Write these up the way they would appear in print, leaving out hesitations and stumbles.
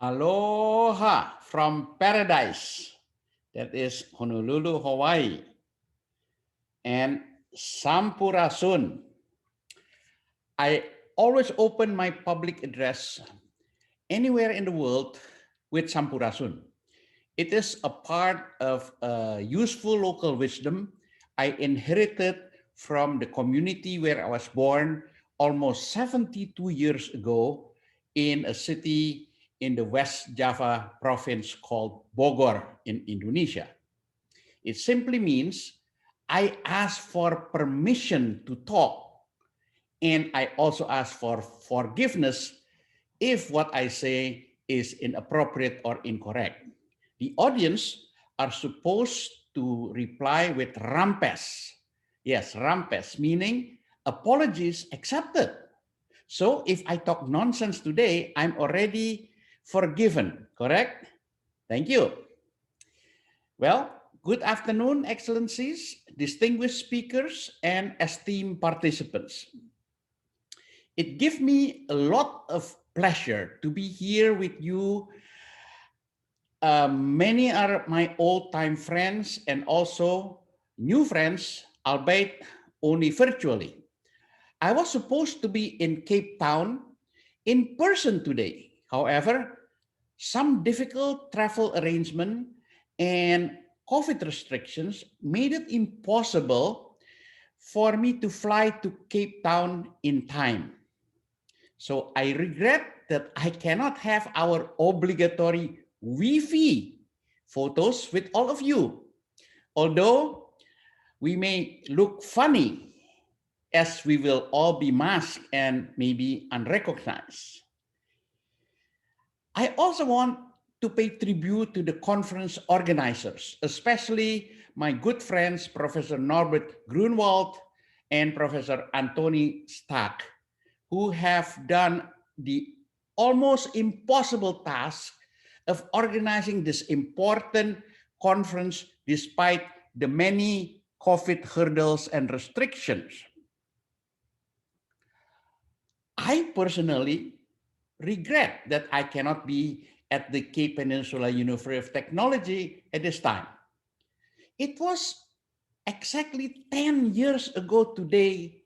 Aloha from paradise. That is Honolulu, Hawaii. And Sampurasun. I always open my public address anywhere in the world with Sampurasun. It is a part of a useful local wisdom I inherited from the community where I was born almost 72 years ago in a city in the West Java province called Bogor in Indonesia. It simply means I ask for permission to talk, and I also ask for forgiveness if what I say is inappropriate or incorrect. The audience are supposed to reply with rampes. Yes, rampes, meaning apologies accepted. So if I talk nonsense today, I'm already forgiven, correct? Thank you. Well, good afternoon, Excellencies, distinguished speakers, and esteemed participants. It gives me a lot of pleasure to be here with you. Many are my old-time friends and also new friends, albeit only virtually. I was supposed to be in Cape Town in person today. However, some difficult travel arrangement and COVID restrictions made it impossible for me to fly to Cape Town in time. So I regret that I cannot have our obligatory Wi-Fi photos with all of you. Although we may look funny as we will all be masked and maybe unrecognized. I also want to pay tribute to the conference organizers, especially my good friends, Professor Norbert Grunwald and Professor Anthony Stack, who have done the almost impossible task of organizing this important conference despite the many COVID hurdles and restrictions. I personally regret that I cannot be at the Cape Peninsula University of Technology at this time. It was exactly 10 years ago today,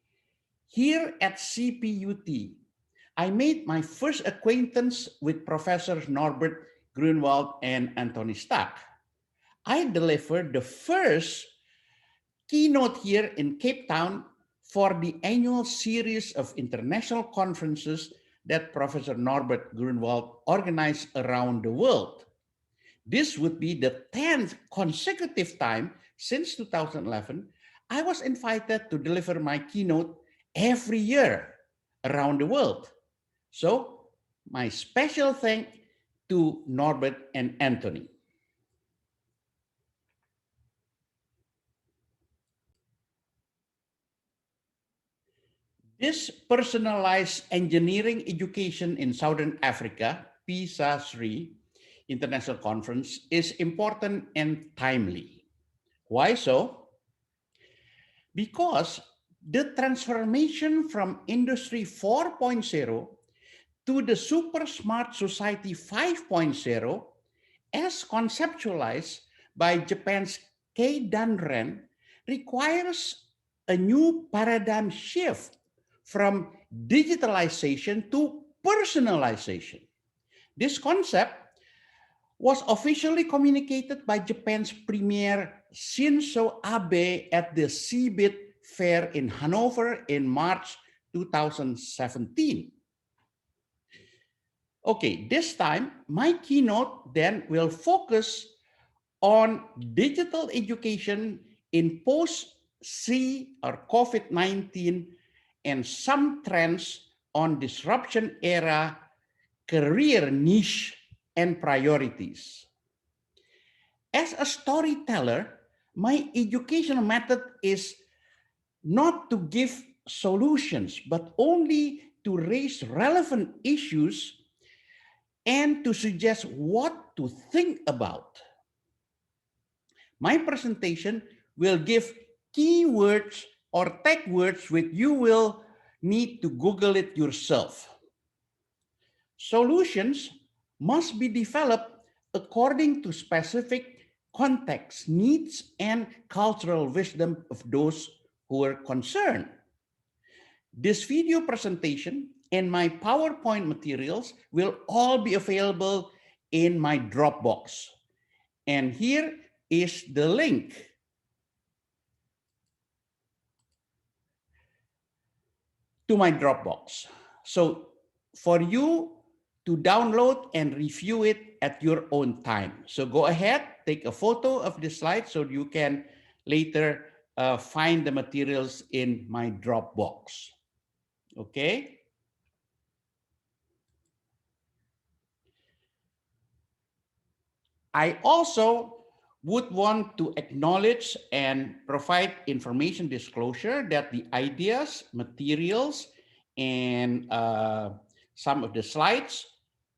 here at CPUT, I made my first acquaintance with Professors Norbert Grunwald and Anthony Stack. I delivered the first keynote here in Cape Town for the annual series of international conferences that Professor Norbert Grunwald organized around the world. This would be the 10th consecutive time since 2011 I was invited to deliver my keynote every year around the world. So my special thanks to Norbert and Anthony. This personalized engineering education in Southern Africa, PISA-3 International Conference, is important and timely. Why so? Because the transformation from Industry 4.0 to the Super Smart Society 5.0, as conceptualized by Japan's Kei Danren, requires a new paradigm shift from digitalization to personalization. This concept was officially communicated by Japan's Premier Shinzo Abe at the CeBIT Fair in Hanover in March 2017. Okay, this time my keynote then will focus on digital education in post-C or COVID-19 and some trends on disruption era, career niche, and priorities. As a storyteller, my educational method is not to give solutions, but only to raise relevant issues and to suggest what to think about. My presentation will give keywords or tag words which you will need to Google it yourself. Solutions must be developed according to specific context, needs, and cultural wisdom of those who are concerned. This video presentation and my PowerPoint materials will all be available in my Dropbox. And here is the link. To my Dropbox. So for you to download and review it at your own time. So go ahead, take a photo of the slide so you can later find the materials in my Dropbox. Okay. I also would want to acknowledge and provide information disclosure that the ideas, materials, and some of the slides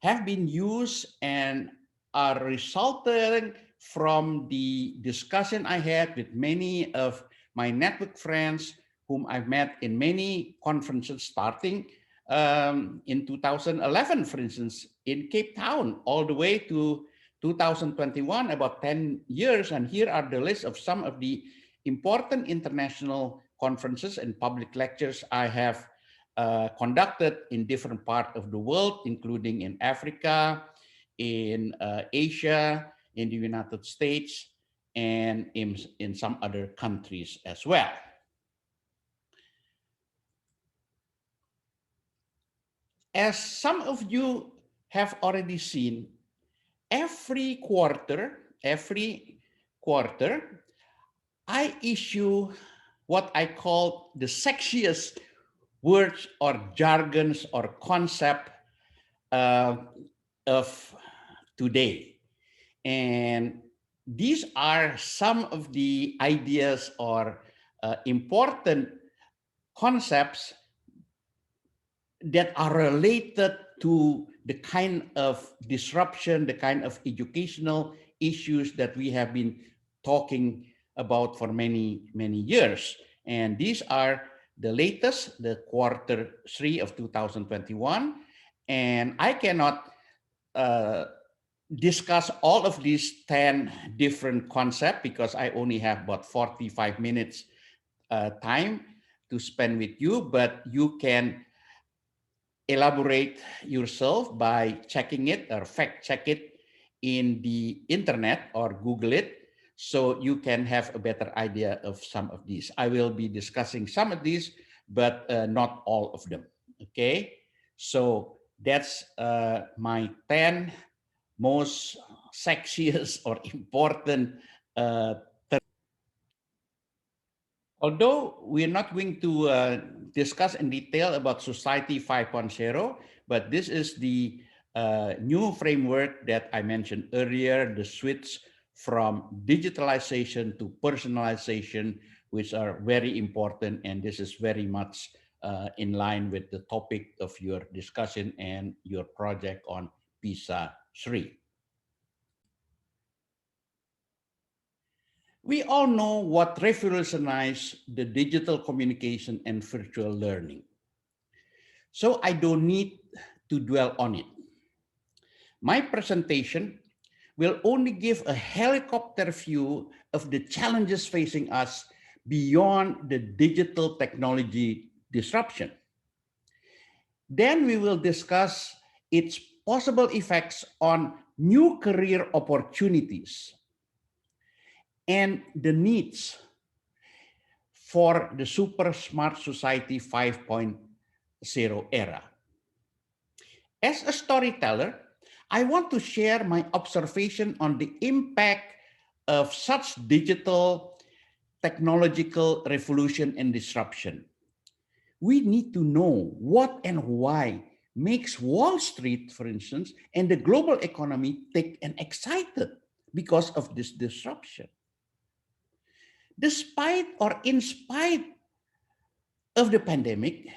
have been used and are resulting from the discussion I had with many of my network friends whom I've met in many conferences starting in 2011, for instance, in Cape Town, all the way to 2021, about 10 years. And here are the list of some of the important international conferences and public lectures I have conducted in different parts of the world, including in Africa, in Asia, in the United States, and in some other countries as well. As some of you have already seen, every quarter, I issue what I call the sexiest words or jargons or concept of today. And these are some of the ideas or important concepts that are related to the kind of disruption, the kind of educational issues that we have been talking about for many, many years. And these are the latest, the Q3 of 2021. And I cannot discuss all of these 10 different concepts because I only have about 45 minutes time to spend with you, but you can elaborate yourself by checking it or fact check it in the internet or Google it so you can have a better idea of some of these. I will be discussing some of these, but not all of them. Okay, so that's my 10 most sexiest or important although we're not going to discuss in detail about Society 5.0, but this is the new framework that I mentioned earlier, the switch from digitalization to personalization, which are very important. And this is very much in line with the topic of your discussion and your project on PISA 3. We all know what revolutionized the digital communication and virtual learning. So I don't need to dwell on it. My presentation will only give a helicopter view of the challenges facing us beyond the digital technology disruption. Then we will discuss its possible effects on new career opportunities and the needs for the super smart society 5.0 era. As a storyteller, I want to share my observation on the impact of such digital technological revolution and disruption. We need to know what and why makes Wall Street, for instance, and the global economy tick and excited because of this disruption. Despite or in spite of the pandemic,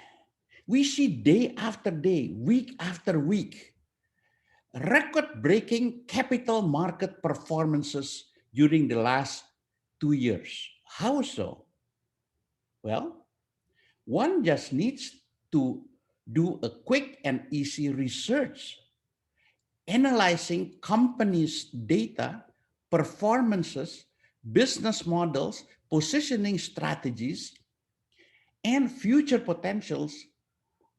we see day after day, week after week, record-breaking capital market performances during the last 2 years. How so? Well, one just needs to do a quick and easy research analyzing companies' data, performances, business models, positioning strategies, and future potentials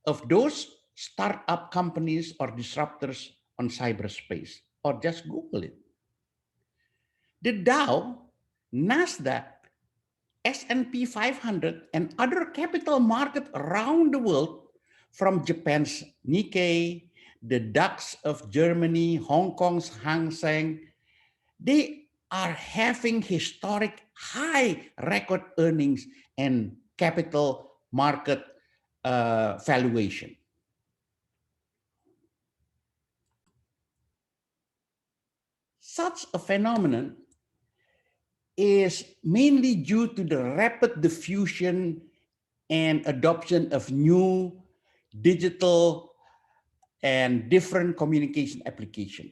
of those startup companies or disruptors on cyberspace, or just Google it. The Dow, Nasdaq, S&P 500, and other capital markets around the world, from Japan's Nikkei, the DAX of Germany, Hong Kong's Hang Seng, they are having historic high record earnings and capital market valuation. Such a phenomenon is mainly due to the rapid diffusion and adoption of new digital and different communication applications,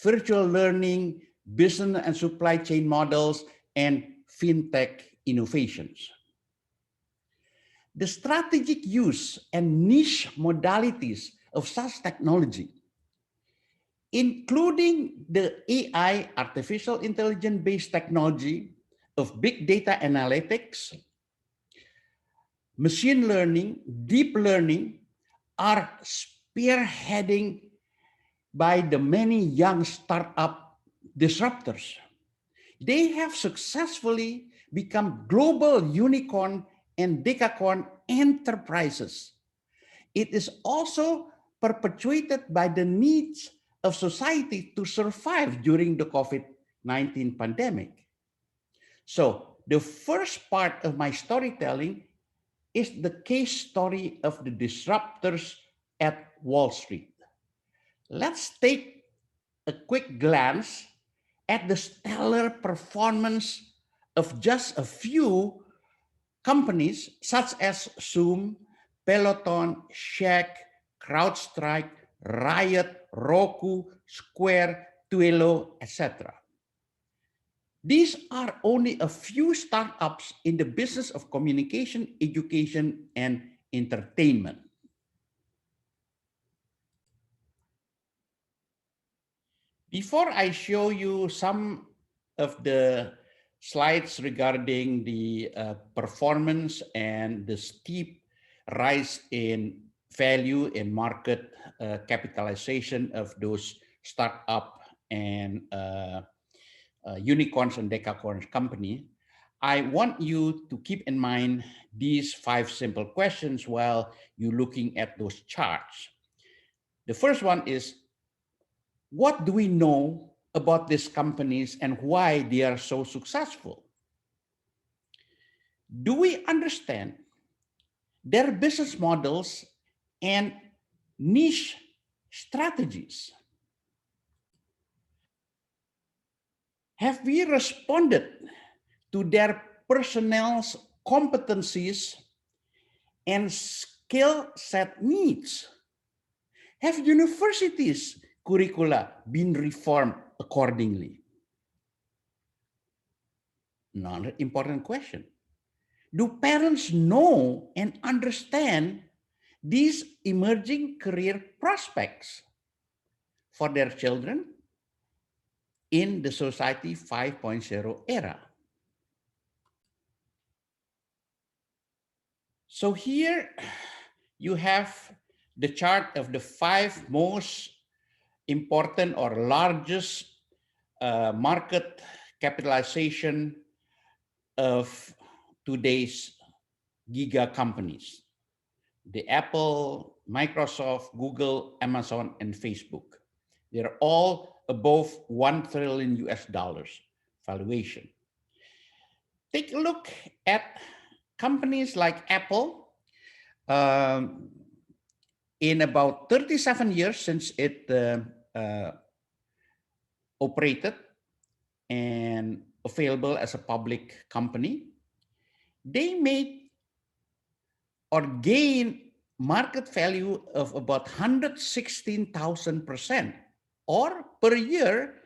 virtual learning, business and supply chain models, and fintech innovations. The strategic use and niche modalities of such technology, including the AI, artificial intelligence-based technology of big data analytics, machine learning, deep learning, are spearheading by the many young startup disruptors. They have successfully become global unicorn and decacorn enterprises. It is also perpetuated by the needs of society to survive during the COVID-19 pandemic. So the first part of my storytelling is the case story of the disruptors at Wall Street. Let's take a quick glance at the stellar performance of just a few companies such as Zoom, Peloton, Shack, CrowdStrike, Riot, Roku, Square, Twilio, etc. These are only a few startups in the business of communication, education, and entertainment. Before I show you some of the slides regarding the performance and the steep rise in value and market capitalization of those startup and unicorns and decacorns company, I want you to keep in mind these 5 simple questions while you're looking at those charts. The first one is, what do we know about these companies and why they are so successful? Do we understand their business models and niche strategies? Have we responded to their personnel's competencies and skill set needs? Have universities' curricula been reformed accordingly? Another important question. Do parents know and understand these emerging career prospects for their children in the Society 5.0 era? So here you have the chart of the 5 most important or largest market capitalization of today's giga companies: the Apple, Microsoft, Google, Amazon, and Facebook. They're all above $1 trillion US valuation. Take a look at companies like Apple. In about 37 years since it operated and available as a public company, they made or gained market value of about 116,000%, or per year,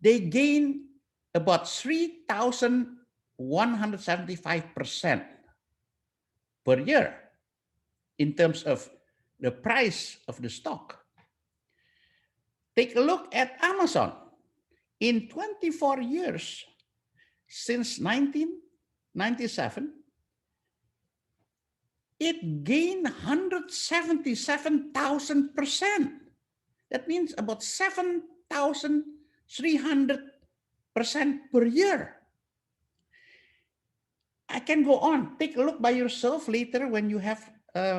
they gain about 3,175% per year in terms of the price of the stock. Take a look at Amazon. In 24 years, since 1997, it gained 177,000%. That means about 7,300% per year. I can go on. Take a look by yourself later when you have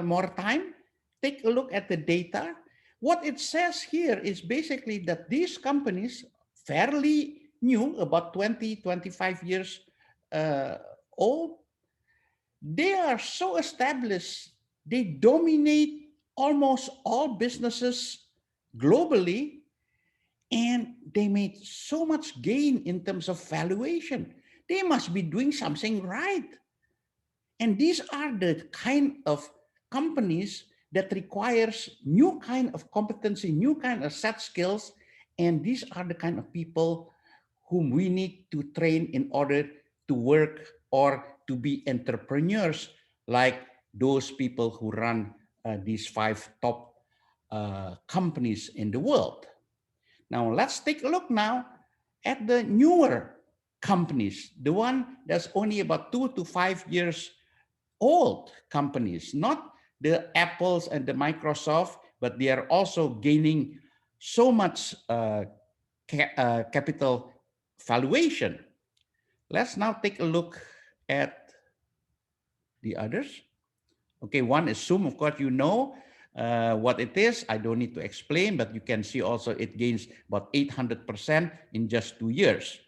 more time. Take a look at the data. What it says here is basically that these companies, fairly new, about 20, 25 years old, they are so established, they dominate almost all businesses globally, and they made so much gain in terms of valuation. They must be doing something right. And these are the kind of companies that requires new kind of competency, new kind of set skills. And these are the kind of people whom we need to train in order to work or to be entrepreneurs, like those people who run these 5 top companies in the world. Now, let's take a look now at the newer companies, the one that's only about 2 to 5 years old companies, not the Apples and the Microsoft, but they are also gaining so much capital valuation. Let's now take a look at the others. Okay, one is Zoom. Of course, you know what it is. I don't need to explain, but you can see also it gains about 800% in just 2 years.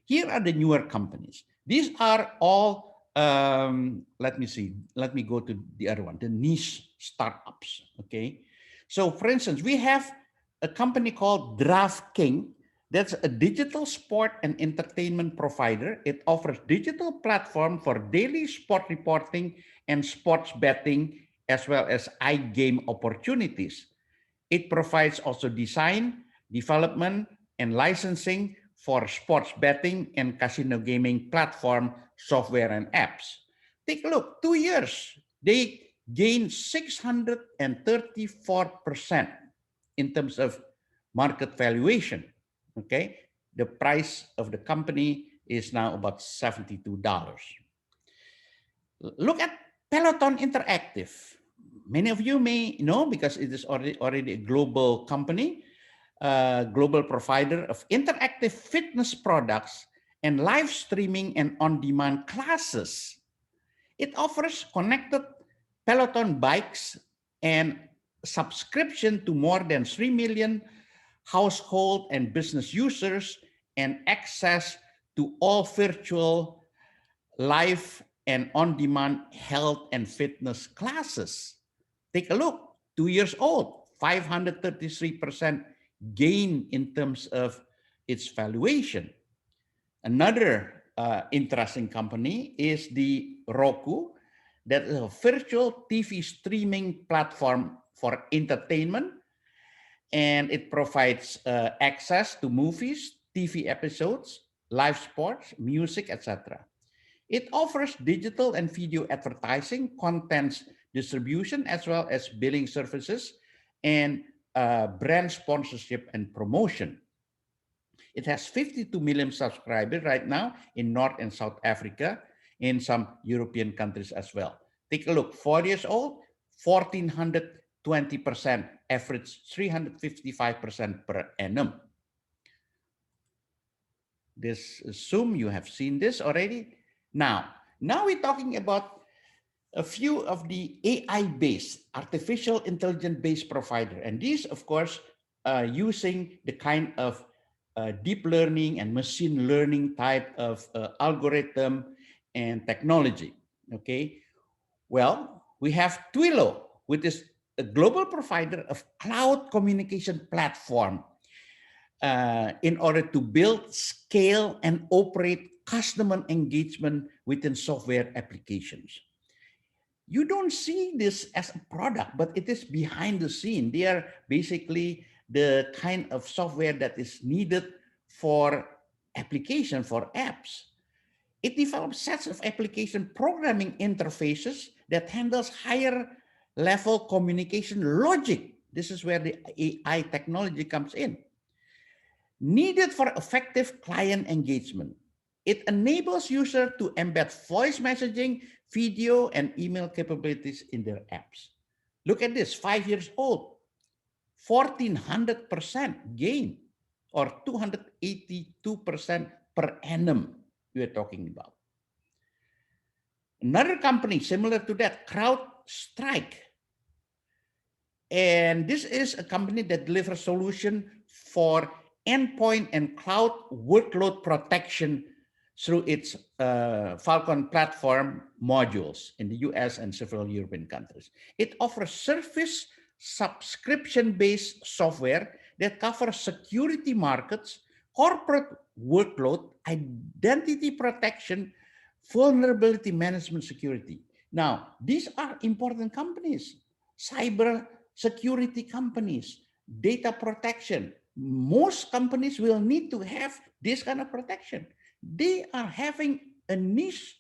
Here are the newer companies. These are all, let me see, let me go to the other one, the niche startups, okay? So for instance, we have a company called DraftKings. That's a digital sport and entertainment provider. It offers digital platform for daily sport reporting and sports betting, as well as iGame opportunities. It provides also design, development, and licensing for sports betting and casino gaming platform software and apps. Take a look, 2 years, they gained 634% in terms of market valuation. Okay, the price of the company is now about $72. Look at Peloton Interactive. Many of you may know because it is already a global company, global provider of interactive fitness products and live streaming and on-demand classes. It offers connected Peloton bikes and subscription to more than 3 million household and business users and access to all virtual, live, and on-demand health and fitness classes. Take a look, 2 years old, 533% gain in terms of its valuation. Another interesting company is the Roku, that is a virtual TV streaming platform for entertainment, and it provides access to movies, TV episodes, live sports, music, etc. It offers digital and video advertising, content distribution, as well as billing services and brand sponsorship and promotion. It has 52 million subscribers right now in North and South Africa, in some European countries as well. Take a look, 4 years old, 1,420%, average 355% per annum. This Zoom, you have seen this already. Now we're talking about a few of the AI-based, artificial intelligence-based provider. And these, of course, using the kind of deep learning and machine learning type of algorithm and technology, okay? Well, we have Twilio, which is a global provider of cloud communication platform in order to build, scale, and operate customer engagement within software applications. You don't see this as a product, but it is behind the scene. They are basically the kind of software that is needed for application, for apps. It develops sets of application programming interfaces that handles higher level communication logic This is where the AI technology comes in. Needed for effective client engagement. It enables users to embed voice messaging, video, and email capabilities in their apps. Look at this, 5 years old, 1400% gain, or 282% per annum we are talking about. Another company similar to that, CrowdStrike. And this is a company that delivers solution for endpoint and cloud workload protection through its Falcon platform modules in the US and several European countries. It offers service subscription-based software that covers security markets, corporate workload, identity protection, vulnerability management security. Now, these are important companies, cyber security companies, data protection. Most companies will need to have this kind of protection. They are having a niche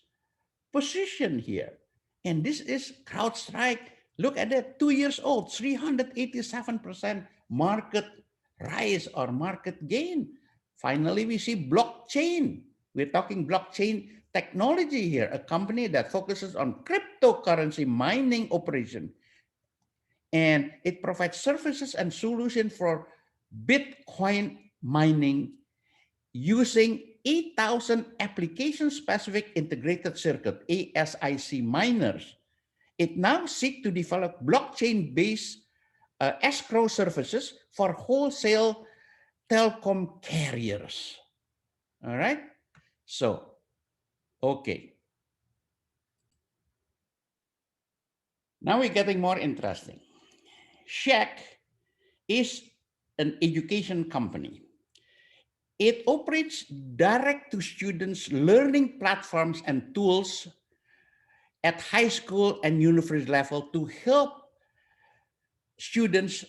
position here. And this is CrowdStrike. Look at that, 2 years old, 387% market rise or market gain. Finally, we see blockchain. We're talking blockchain technology here, a company that focuses on cryptocurrency mining operation. And it provides services and solutions for Bitcoin mining using 8,000 application-specific integrated circuit, ASIC miners. It now seeks to develop blockchain-based escrow services for wholesale telecom carriers. All right? So, okay. Now we're getting more interesting. Shack is an education company. It operates direct to students learning platforms and tools at high school and university level to help students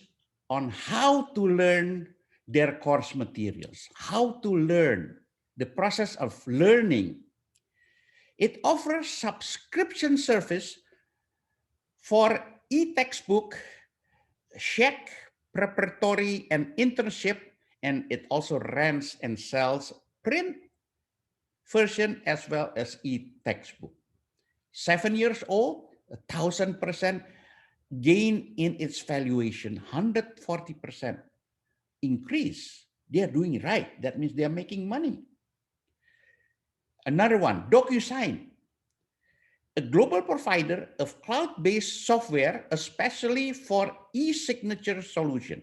on how to learn their course materials, how to learn, the process of learning. It offers subscription service for e-textbook, check, preparatory, and internship, and it also rents and sells print version as well as e-textbook. 7 years old, 1,000% gain in its valuation, 140% increase. They are doing right. That means they are making money. Another one, DocuSign, a global provider of cloud-based software, especially for e-signature solution.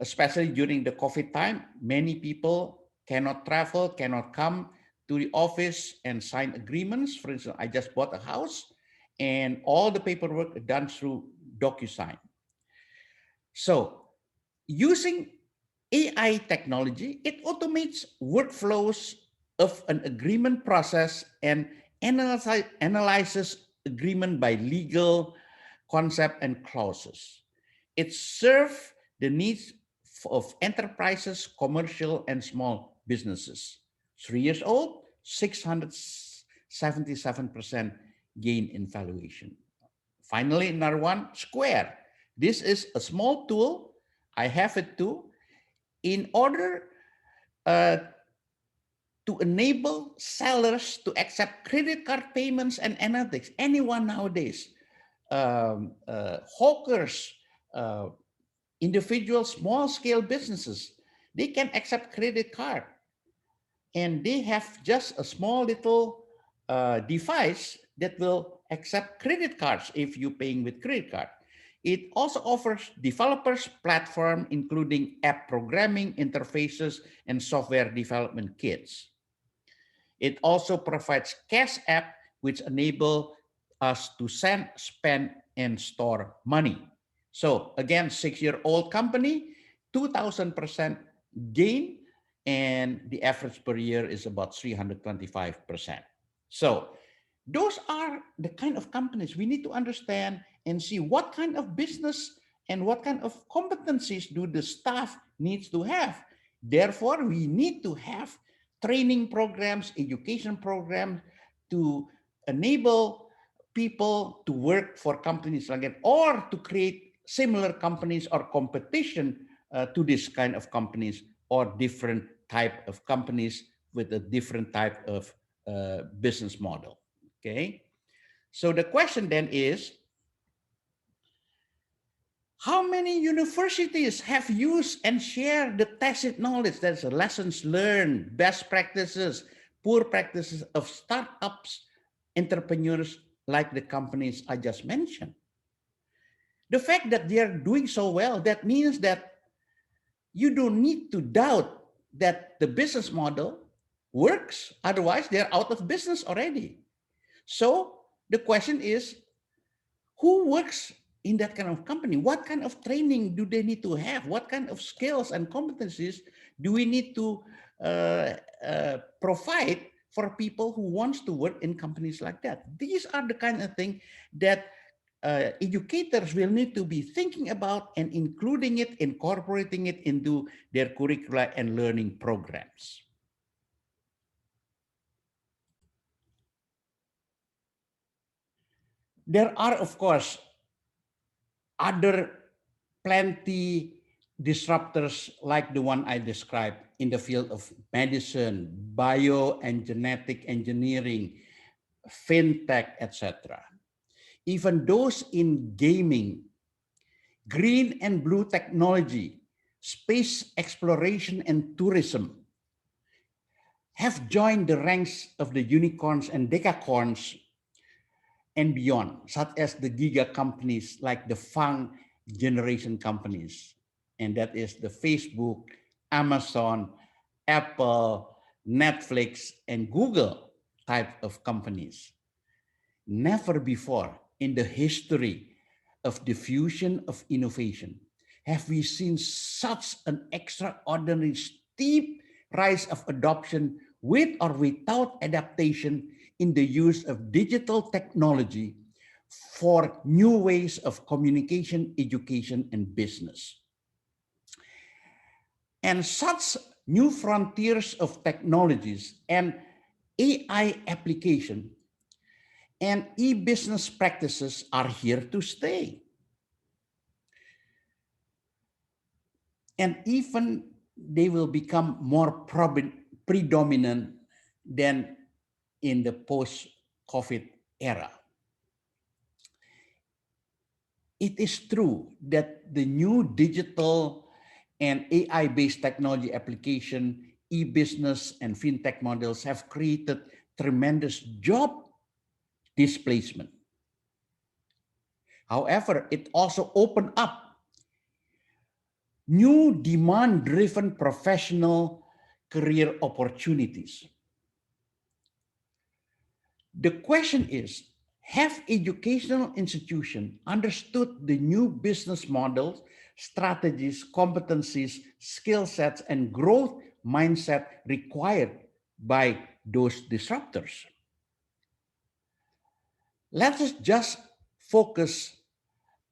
Especially during the COVID time, many people cannot travel, cannot come to the office and sign agreements. For instance, I just bought a house and all the paperwork done through DocuSign. So using AI technology, it automates workflows of an agreement process and analyzes agreement by legal concept and clauses. It serves the needs of enterprises, commercial and small businesses. 3 years old, 677% gain in valuation. Finally, another one, Square. This is a small tool. I have it too. In order to enable sellers to accept credit card payments and analytics, anyone nowadays, hawkers, individual small-scale businesses, they can accept credit card. And they have just a small little device that will accept credit cards if you're paying with credit card. It also offers developers platform, including app programming, interfaces, and software development kits. It also provides cash app, which enable us to send, spend, and store money. So again, 6-year-old company, 2,000% gain, and the average per year is about 325%. So those are the kind of companies we need to understand and see what kind of business and what kind of competencies do the staff needs to have. Therefore, we need to have training programs, education programs to enable people to work for companies like that, or to create similar companies or competition to this kind of companies or different type of companies with a different type of business model. Okay, so the question then is, how many universities have used and shared the tacit knowledge, that's the lessons learned, best practices, poor practices of startups, entrepreneurs like the companies I just mentioned? The fact that they are doing so well, that means that you don't need to doubt that the business model works. Otherwise, they're out of business already. So the question is, who works in that kind of company? What kind of training do they need to have? What kind of skills and competencies do we need to provide for people who wants to work in companies like that? These are the kind of thing that educators will need to be thinking about and including it, incorporating it into their curricula and learning programs. There are, of course, other plenty disruptors like the one I described in the field of medicine, bio and genetic engineering, fintech, etc. Even those in gaming, green and blue technology, space exploration and tourism have joined the ranks of the unicorns and decacorns and beyond, such as the giga companies like the Fang generation companies, and that is the Facebook, Amazon, Apple, Netflix, and Google type of companies. Never before in the history of diffusion of innovation have we seen such an extraordinary steep rise of adoption with or without adaptation in the use of digital technology for new ways of communication, education, and business. And such new frontiers of technologies and AI application and e-business practices are here to stay. And even they will become more predominant than in the post-COVID era. It is true that the new digital and AI-based technology application, e-business and fintech models have created tremendous job displacement. However, it also opened up new demand-driven professional career opportunities. The question is, have educational institutions understood the new business models, strategies, competencies, skill sets, and growth mindset required by those disruptors? Let us just focus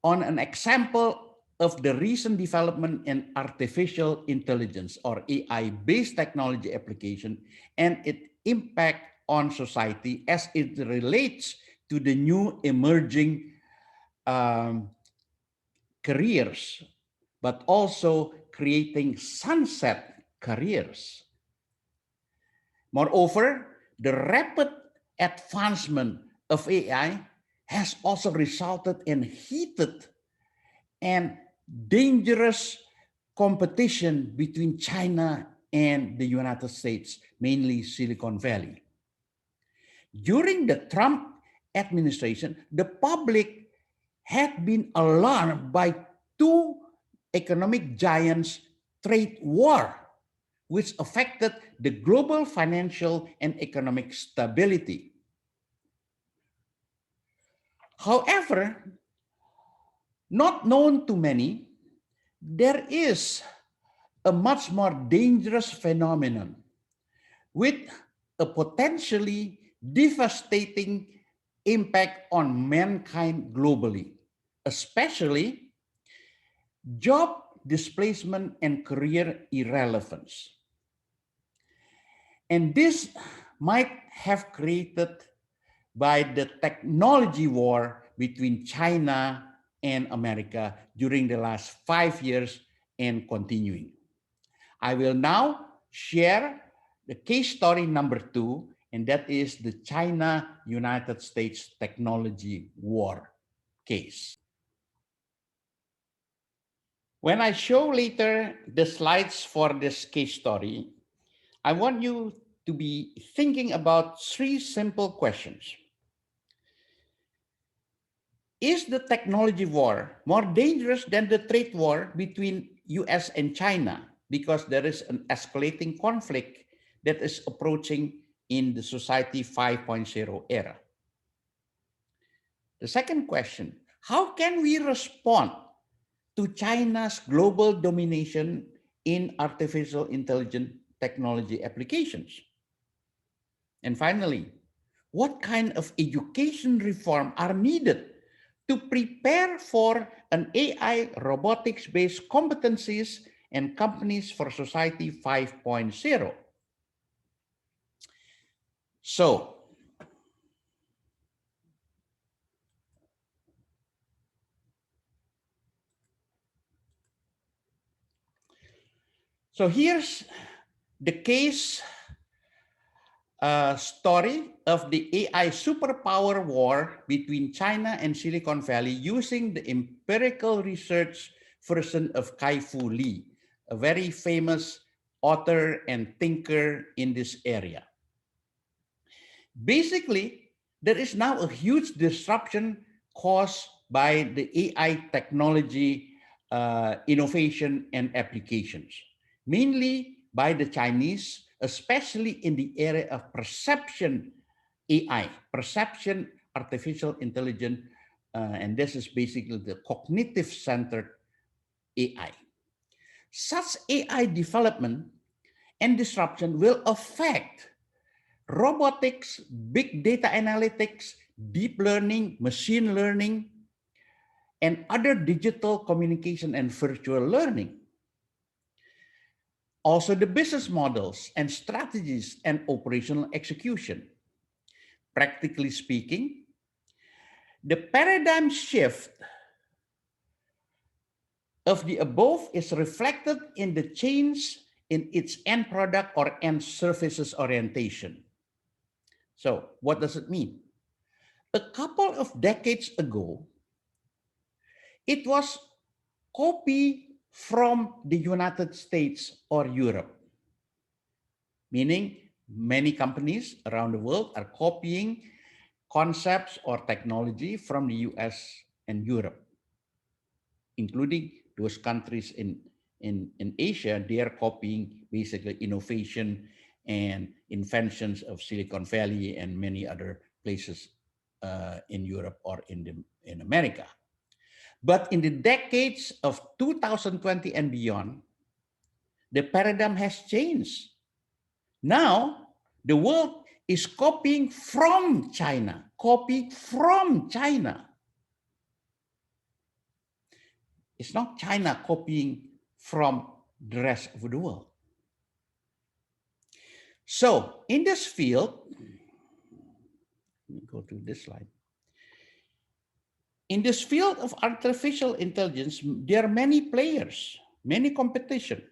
on an example of the recent development in artificial intelligence or AI-based technology application and its impact on society as it relates to the new emerging careers, but also creating sunset careers. Moreover, the rapid advancement of AI has also resulted in heated and dangerous competition between China and the United States, mainly Silicon Valley. During the Trump administration, the public had been alarmed by two economic giants' trade war, which affected the global financial and economic stability. However, not known to many, there is a much more dangerous phenomenon with a potentially devastating impact on mankind globally, especially job displacement and career irrelevance. And this might have created by the technology war between China and America during the last 5 years and continuing. I will now share the case story number 2, and that is the China-United States technology war case. When I show later the slides for this case story, I want you to be thinking about 3 simple questions. Is the technology war more dangerous than the trade war between US and China? Because there is an escalating conflict that is approaching in the Society 5.0 era. The second question, how can we respond to China's global domination in artificial intelligence technology applications? And finally, what kind of education reform are needed to prepare for an AI robotics-based competencies and companies for Society 5.0? So here's the case story of the AI superpower war between China and Silicon Valley using the empirical research version of Kai-Fu Lee, a very famous author and thinker in this area. Basically, there is now a huge disruption caused by the AI technology innovation and applications, mainly by the Chinese, especially in the area of perception AI, perception artificial intelligence, and this is basically the cognitive-centered AI. Such AI development and disruption will affect robotics, big data analytics, deep learning, machine learning, and other digital communication and virtual learning. Also the business models and strategies and operational execution. Practically speaking, the paradigm shift of the above is reflected in the change in its end product or end services orientation. So what does it mean? A couple of decades ago, it was copy from the United States or Europe, meaning many companies around the world are copying concepts or technology from the US and Europe, including those countries in Asia. They are copying basically innovation and inventions of Silicon Valley and many other places in Europe or in America. But in the decades of 2020 and beyond, the paradigm has changed. Now, the world is copying from China, copying from China. It's not China copying from the rest of the world. So in this field, let me go to this slide. In this field of artificial intelligence, there are many players, many competition.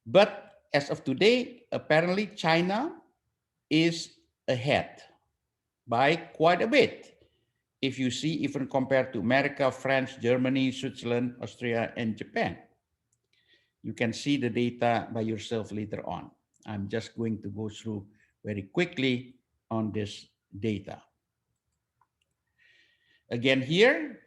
But as of today, apparently China is ahead by quite a bit. If you see, even compared to America, France, Germany, Switzerland, Austria, and Japan. You can see the data by yourself later on. I'm just going to go through very quickly on this data. Again here,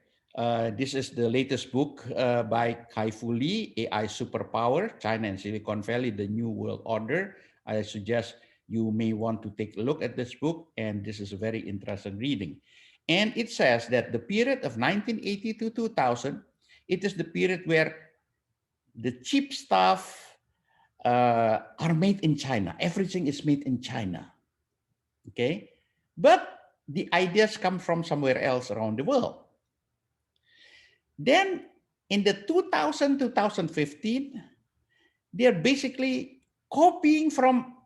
this is the latest book by Kai-Fu Lee, AI Superpower, China and Silicon Valley, The New World Order. I suggest you may want to take a look at this book, and this is a very interesting reading. And it says that the period of 1980 to 2000, it is the period where the cheap stuff are made in China. Everything is made in China, okay? But the ideas come from somewhere else around the world. Then in the 2015, they're basically copying from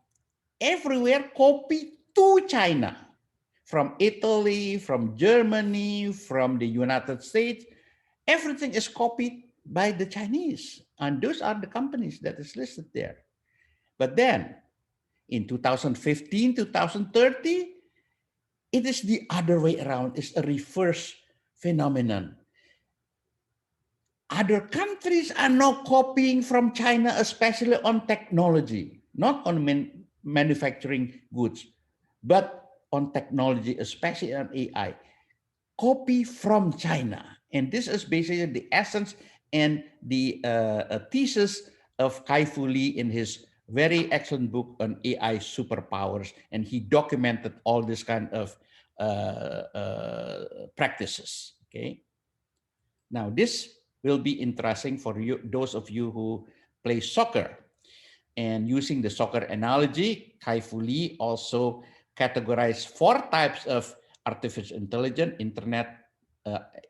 everywhere, copy to China. from Italy, from Germany, from the United States. Everything is copied by the Chinese. And those are the companies that is listed there. But then in 2015, 2030, it is the other way around. It's a reverse phenomenon. Other countries are now copying from China, especially on technology, not on manufacturing goods, but on technology, especially on AI. Copy from China. And this is basically the essence and the thesis of Kai-Fu Lee in his very excellent book on AI superpowers. And he documented all this kind of practices. Okay. Now, this will be interesting for you, those of you who play soccer. And using the soccer analogy, Kai-Fu Lee also categorized 4 types of artificial intelligence: internet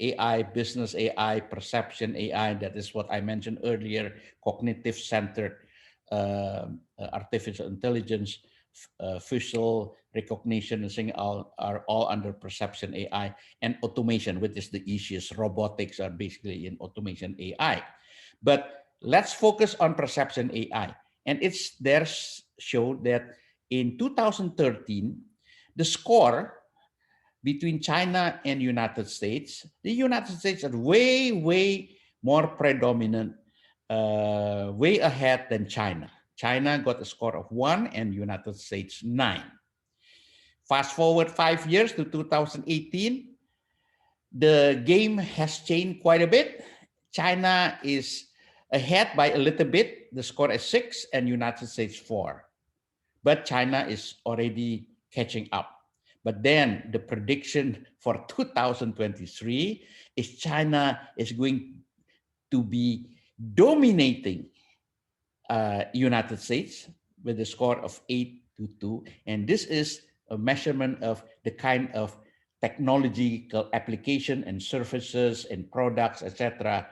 AI, business AI, perception AI. That is what I mentioned earlier, cognitive centered artificial intelligence, facial recognition and things are all under perception AI, and automation, which is the easiest. Robotics are basically in automation AI. But let's focus on perception AI. And it's there showed that in 2013, the score between China and United States, the United States are way, way more predominant, way ahead than China. China got a score of 1 and United States 9. Fast forward 5 years to 2018, the game has changed quite a bit. China is ahead by a little bit. The score is 6 and United States 4. But China is already catching up. But then the prediction for 2023 is China is going to be dominating United States with a score of 8-2. And this is a measurement of the kind of technological application and services and products, etc.,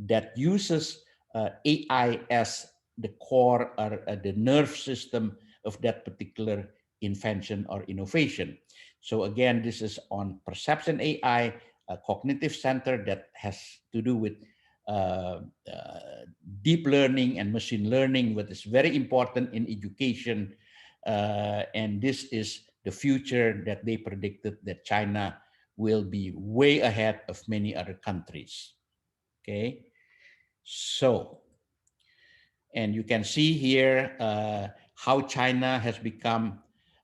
that uses AI as the core or the nerve system of that particular invention or innovation. So again, this is on perception AI, a cognitive center that has to do with deep learning and machine learning, which is very important in education. And this is the future that they predicted, that China will be way ahead of many other countries. Okay, so, and you can see here how China has become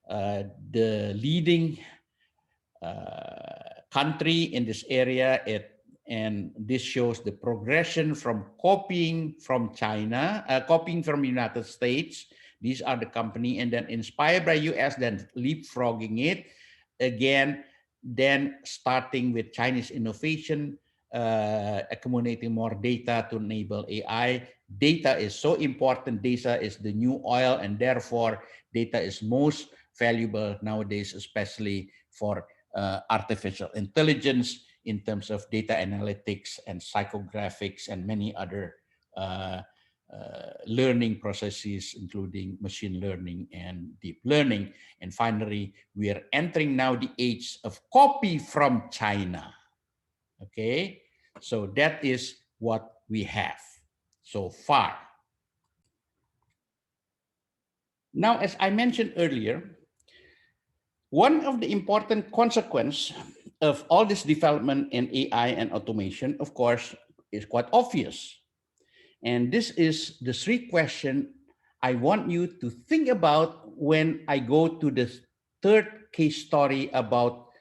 the leading country in this area. And this shows the progression from copying from China, copying from United States. These are the company, and then inspired by US, then leapfrogging it again, then starting with Chinese innovation, accumulating more data to enable AI. Data is so important. Data is the new oil, and therefore data is most valuable nowadays, especially for artificial intelligence in terms of data analytics and psychographics and many other learning processes, including machine learning and deep learning. And finally, we are entering now the age of copy from China. Okay, so that is what we have so far. Now, as I mentioned earlier, one of the important consequences of all this development in AI and automation, of course, is quite obvious. And this is the 3 questions I want you to think about when I go to the 3rd case story about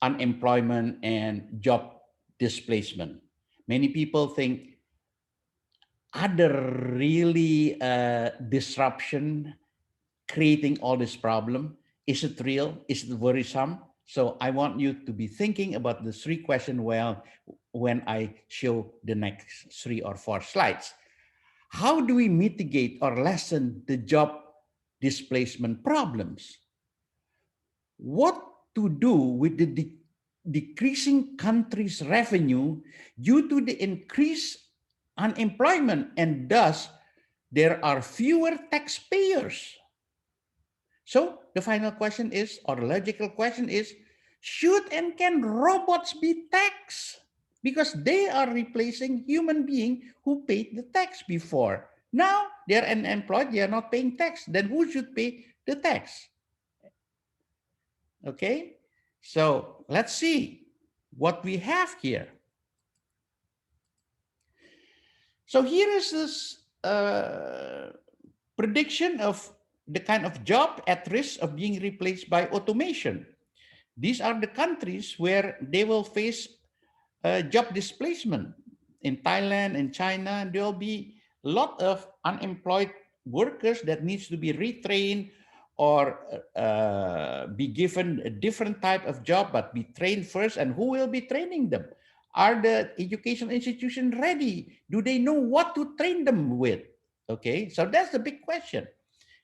unemployment and job displacement. Many people think, are there really disruption creating all this problem? Is it real? Is it worrisome? So I want you to be thinking about the 3 questions well when I show the next 3 or 4 slides. How do we mitigate or lessen the job displacement problems? What to do with the decreasing country's revenue due to the increased unemployment, and thus there are fewer taxpayers? So the final question is, or the logical question is, should and can robots be taxed? Because they are replacing human beings who paid the tax before. Now they're unemployed, they are not paying tax. Then who should pay the tax? Okay, so let's see what we have here. So here is this prediction of the kind of job at risk of being replaced by automation. These are the countries where they will face job displacement. In Thailand and China, there will be a lot of unemployed workers that needs to be retrained or be given a different type of job, but be trained first. And who will be training them? Are the education institutions ready? Do they know what to train them with? Okay, so that's the big question.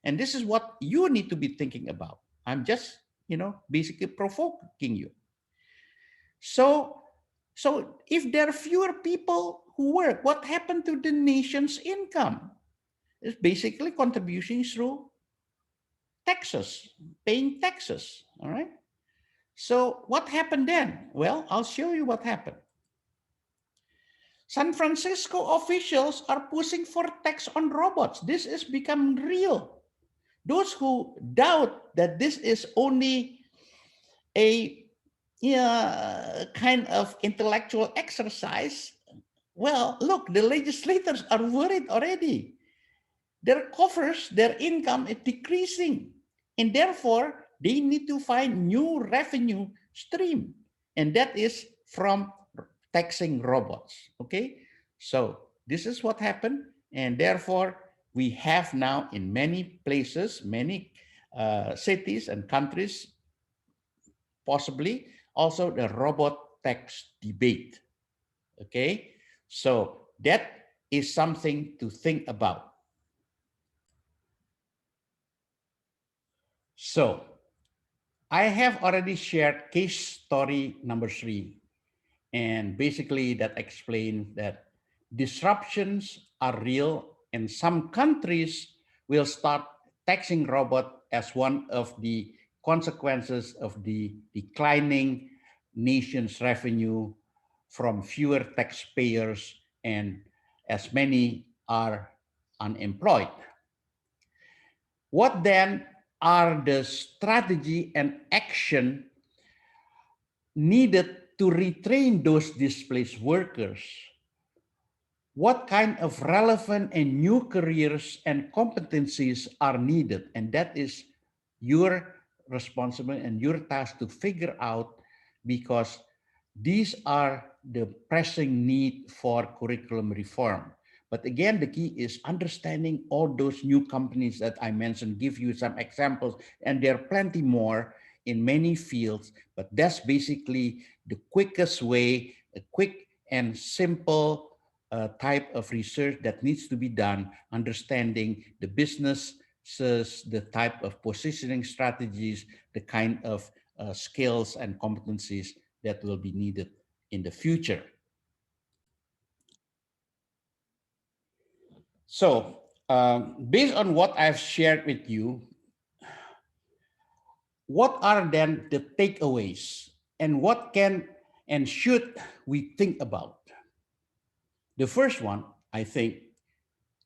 And this is what you need to be thinking about. I'm just, basically provoking you. So if there are fewer people who work, what happened to the nation's income? It's basically contributions through taxes, paying taxes, all right? So what happened then? Well, I'll show you what happened. San Francisco officials are pushing for tax on robots. This is becoming real. Those who doubt that this is only a kind of intellectual exercise, well, look, the legislators are worried already. Their coffers, their income is decreasing, and therefore they need to find new revenue stream, and that is from taxing robots. Okay, so this is what happened, and therefore we have now in many places, many cities and countries, possibly also the robot tax debate. Okay, so that is something to think about. So I have already shared case story number 3, and basically that explains that disruptions are real, and some countries will start taxing robot as one of the consequences of the declining nation's revenue from fewer taxpayers and as many are unemployed. What then are the strategy and action needed to retrain those displaced workers? What kind of relevant and new careers and competencies are needed? And that is your responsibility and your task to figure out, because these are the pressing need for curriculum reform. But again, the key is understanding all those new companies that I mentioned, give you some examples, and there are plenty more in many fields, but that's basically the quickest way, a quick and simple type of research that needs to be done, understanding the businesses, the type of positioning strategies, the kind of skills and competencies that will be needed in the future. So based on what I've shared with you, what are then the takeaways and what can and should we think about? The first one, I think,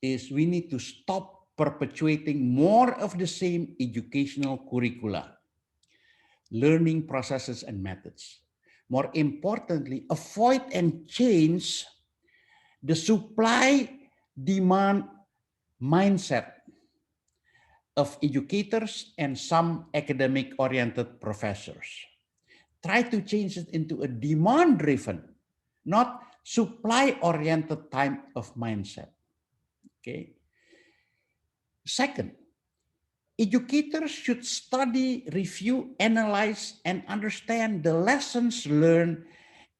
is we need to stop perpetuating more of the same educational curricula, learning processes and methods. More importantly, avoid and change the supply-demand mindset of educators and some academic-oriented professors. Try to change it into a demand-driven, not supply-oriented type of mindset. Okay. Second, educators should study, review, analyze, and understand the lessons learned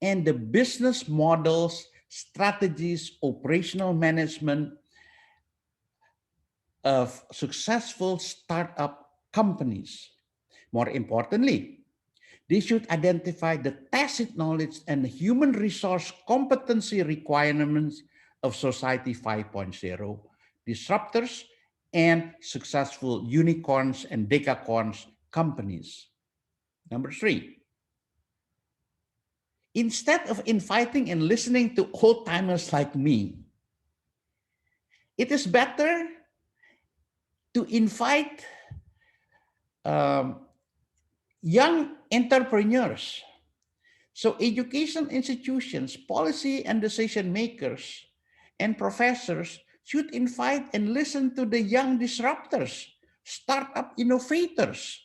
and the business models, strategies, operational management of successful startup companies. More importantly, they should identify the tacit knowledge and human resource competency requirements of Society 5.0, disruptors, and successful unicorns and decacorns companies. Number 3, instead of inviting and listening to old-timers like me, it is better to invite young entrepreneurs. So education institutions, policy and decision makers, and professors should invite and listen to the young disruptors, startup innovators,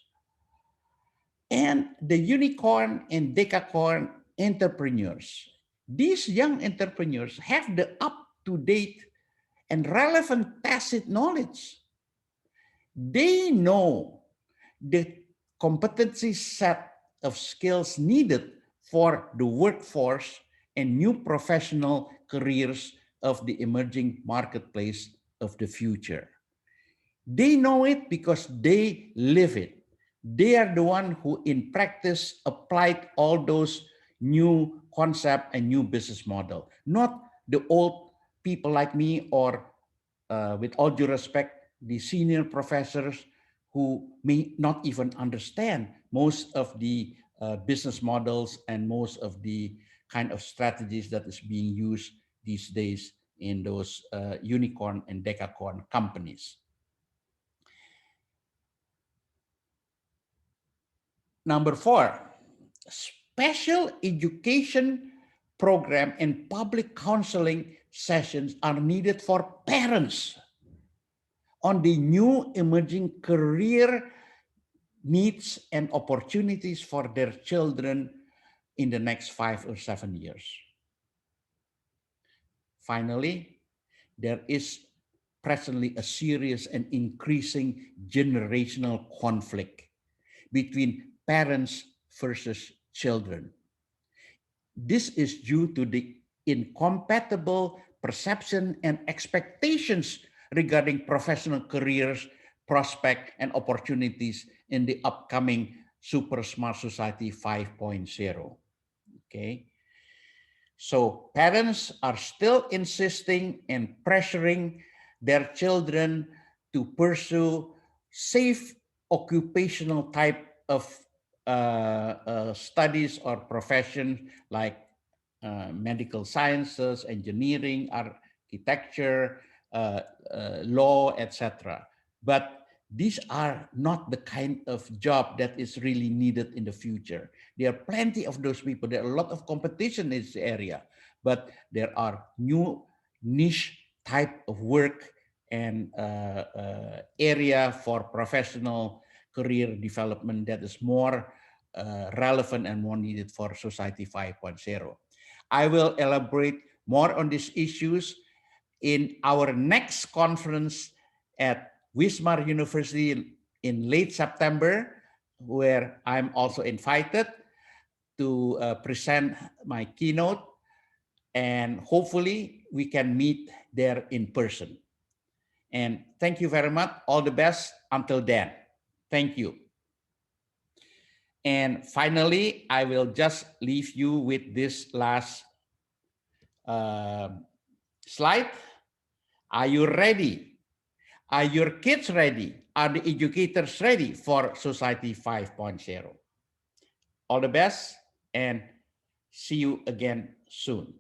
and the unicorn and decacorn entrepreneurs. These young entrepreneurs have the up-to-date and relevant tacit knowledge. They know the competency set of skills needed for the workforce and new professional careers of the emerging marketplace of the future. They know it because they live it. They are the one who in practice applied all those new concept and new business model, not the old people like me or with all due respect, the senior professors who may not even understand most of the business models and most of the kind of strategies that is being used these days in those unicorn and decacorn companies. Number 4, special education program and public counseling sessions are needed for parents on the new emerging career needs and opportunities for their children in the next 5 or 7 years. Finally, there is presently a serious and increasing generational conflict between parents versus children. This is due to the incompatible perception and expectations regarding professional careers, prospect, and opportunities in the upcoming Super Smart Society 5.0. Okay. So parents are still insisting and pressuring their children to pursue safe occupational type of studies or profession like medical sciences, engineering, architecture, law, etc. But these are not the kind of job that is really needed in the future. There are plenty of those people. There are a lot of competition in this area, but there are new niche type of work and area for professional career development that is more relevant and more needed for Society 5.0. I will elaborate more on these issues in our next conference at Wismar University in late September, where I'm also invited to present my keynote, and hopefully we can meet there in person. And thank you very much. All the best until then. Thank you. And finally, I will just leave you with this last slide. Are you ready? Are your kids ready? Are the educators ready for Society 5.0? All the best and see you again soon.